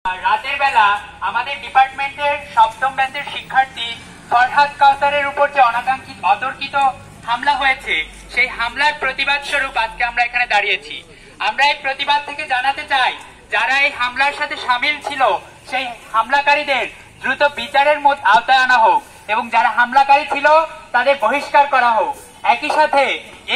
রাতের বেলা আমাদের ডিপার্টমেন্টের সপ্তম ব্যাচের শিক্ষার্থী ফরহাদ কাউসারের উপর যে অনাকাঙ্ক্ষিত অতর্কিত হামলা হয়েছে, সেই হামলার প্রতিবাদ স্বরূপ আজকে আমরা এখানে দাঁড়িয়েছি। আমরা এই প্রতিবাদ থেকে জানাতে চাই, যারা এই হামলার সাথে সামিল ছিল সেই হামলাকারীদের দ্রুত বিচারের আওতায় আনা হোক এবং যারা হামলাকারী ছিল তাদের বহিষ্কার করা হোক। একই সাথে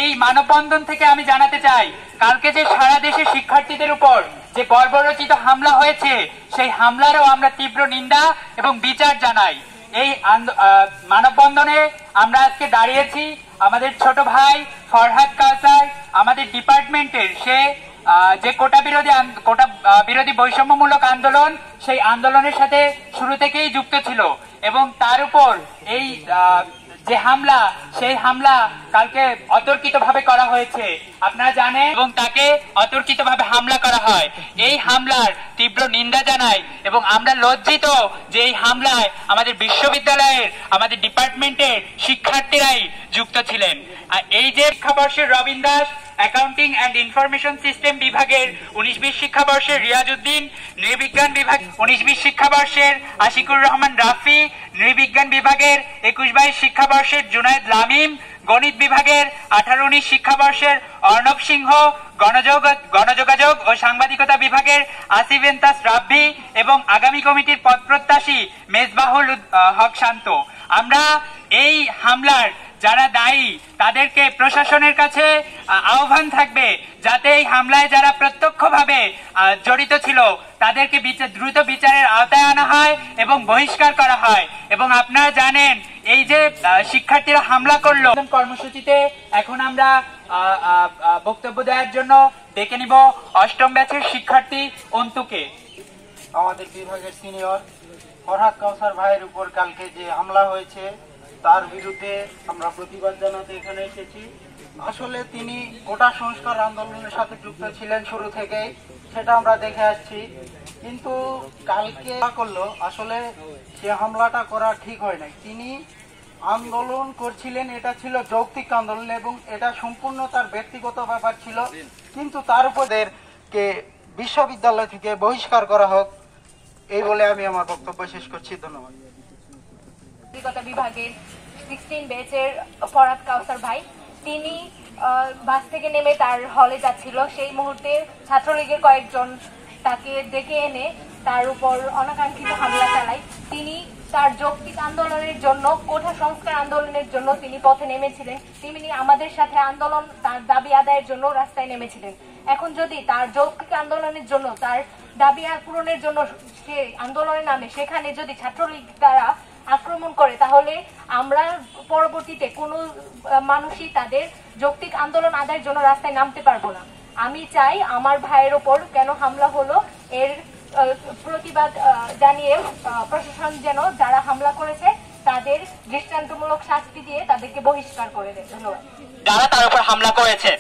এই মানববন্ধন থেকে আমি জানাতে চাই, কালকে যে সারা দেশের শিক্ষার্থীদের উপর যে বর্বরচিত হামলা হয়েছে, সেই হামলারও আমরা তীব্র নিন্দা এবং বিচার জানাই। এই মানববন্ধনে আমরা আজকে দাঁড়িয়েছি আমাদের ছোট ভাই ফরহাদ কাউসার, আমাদের ডিপার্টমেন্টের সে যে কোটা বিরোধী বৈষম্যমূলক আন্দোলন, সেই আন্দোলনের সাথে শুরু থেকেই যুক্ত ছিল এবং তার উপর এই যে হামলা, সেই হামলা কালকে অতর্কিতভাবে করা হয়েছে আপনারা জানেন, এবং তাকে অতর্কিতভাবে হামলা করা হয়। এই হামলার তীব্র নিন্দা জানাই এবং আমরা লজ্জিত যে এই হামলায় আমাদের বিশ্ববিদ্যালয়ের, আমাদের ডিপার্টমেন্টের শিক্ষার্থীরাই যুক্ত ছিলেন। আর এই যে শিক্ষাবর্ষের Rabin Das accounting and information system বিভাগের 19-20 শিক্ষাবর্ষের রিয়াজউদ্দিন, নৃবিজ্ঞান বিভাগ 19-20 শিক্ষাবর্ষের আশিকুর রহমান রাফি, নৃবিজ্ঞান বিভাগের 21-22 শিক্ষাবর্ষের জুনায়েদ লামিম, গণিত বিভাগের 18-19 শিক্ষাবর্ষের অর্ণব সিংহ, গণযোগাযোগ ও সাংবাদিকতা বিভাগের আসিফ এন্তাস রাব্বি এবং আগামী কমিটির পদপ্রত্যাশী মেজবাহুল হক শান্ত। আমরা এই হামলার যারা দায়ী তাদেরকে প্রশাসনের কাছে আহ্বান থাকবে যাতে এই হামলায় যারা প্রত্যক্ষভাবে জড়িত ছিল তাদেরকে দ্রুত বিচারের আওতায় আনা হয় এবং বহিষ্কার করা হয়। এবং আপনারা জানেন, এই যে শিক্ষার্থীরা হামলা করলো, কর্মসূচিতে এখন আমরা বক্তব্য দেওয়ার জন্য ডেকে নিব অষ্টম ব্যাচের শিক্ষার্থী অন্তুকে। আমাদের বিভাগের সিনিয়র ফরহাদ কাউসার ভাইয়ের উপর কালকে যে হামলা হয়েছে তার বিরুদ্ধে আমরা প্রতিবাদ জানাতে এখানে এসেছি। আসলে তিনি কোটা সংস্কার আন্দোলনের সাথে যুক্ত ছিলেন শুরু থেকেই, সেটা আমরা দেখে আসছি। কিন্তু কালকে করলো, আসলে সে হামলাটা করা ঠিক হয় নাই। তিনি আন্দোলন করছিলেন, এটা ছিল যৌক্তিক আন্দোলন এবং এটা সম্পূর্ণ তার ব্যক্তিগত ব্যাপার ছিল, কিন্তু তার উপরকে বিশ্ববিদ্যালয় থেকে বহিষ্কার করা হোক, এই বলে আমি আমার বক্তব্য শেষ করছি। ধন্যবাদ। বিভাগের 16 ব্যাচের ফরহাদ কাউসার ভাই, তিনি বাস থেকে নেমে তার হলে যাচ্ছিল, সেই মুহূর্তে ছাত্রলীগের কয়েকজন তাকে ডেকে এনে তার উপর অনাকাঙ্ক্ষিত হামলা চালায়। তিনি তার যৌক্তিক আন্দোলনের জন্য, কোটা সংস্কার আন্দোলনের জন্য তিনি পথে নেমেছিলেন। তিনি আমাদের সাথে আন্দোলন, তার দাবি আদায়ের জন্য রাস্তায় নেমেছিলেন। এখন যদি তার যৌক্তিক আন্দোলনের জন্য, তার দাবি পূরণের জন্য সে আন্দোলনের নামে সেখানে যদি ছাত্রলীগ দ্বারা আক্রমণ করে, তাহলে আমরা পরবর্তীতে কোনো মানুষই তাদের যৌক্তিক আন্দোলন আদায়ের জন্য রাস্তায় নামতে পারবো না। আমি চাই আমার ভাইয়ের ওপর কেন হামলা হলো এর প্রতিবাদ জানিয়ে প্রশাসন যেন যারা হামলা করেছে তাদের দৃষ্টান্তমূলক শাস্তি দিয়ে তাদেরকে বহিষ্কার করে দেয়। ধন্যবাদ। যারা তার উপর হামলা করেছে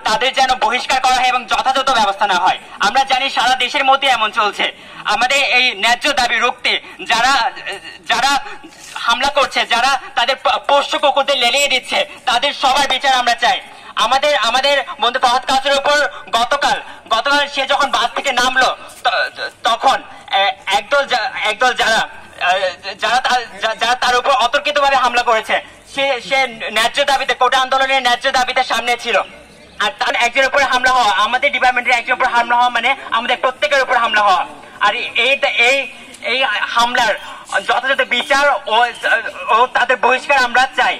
তাদের যেন বহিষ্কার করা হয় এবং যথাযথ ব্যবস্থা নেওয়া হয়। আমরা জানি সারা দেশের মধ্যে এমন চলছে। আমাদের এই ন্যায্য দাবি রুখতে যারা যারা হামলা করছে, যারা তাদের পোষ্য কুকুরদের লেলিয়ে দিচ্ছে, তাদের সবার বিচার আমরা চাই। আমাদের বন্ধু ফরহাদ কাউসারের উপর গতকাল সে যখন বাস থেকে নামলো, তখন একদল যারা তার উপর অতর্কিতভাবে হামলা করেছে, সে ন্যায্য দাবিতে, কোটা আন্দোলনের ন্যায্য দাবিতে সামনে ছিল। আর তার একজনের উপর হামলা হওয়া, আমাদের ডিপার্টমেন্টের একজনের উপর হামলা হওয়া মানে আমাদের প্রত্যেকের উপর হামলা হওয়া। আর এই হামলার যথাযথ বিচার ও তাদের বহিষ্কার আমরা চাই।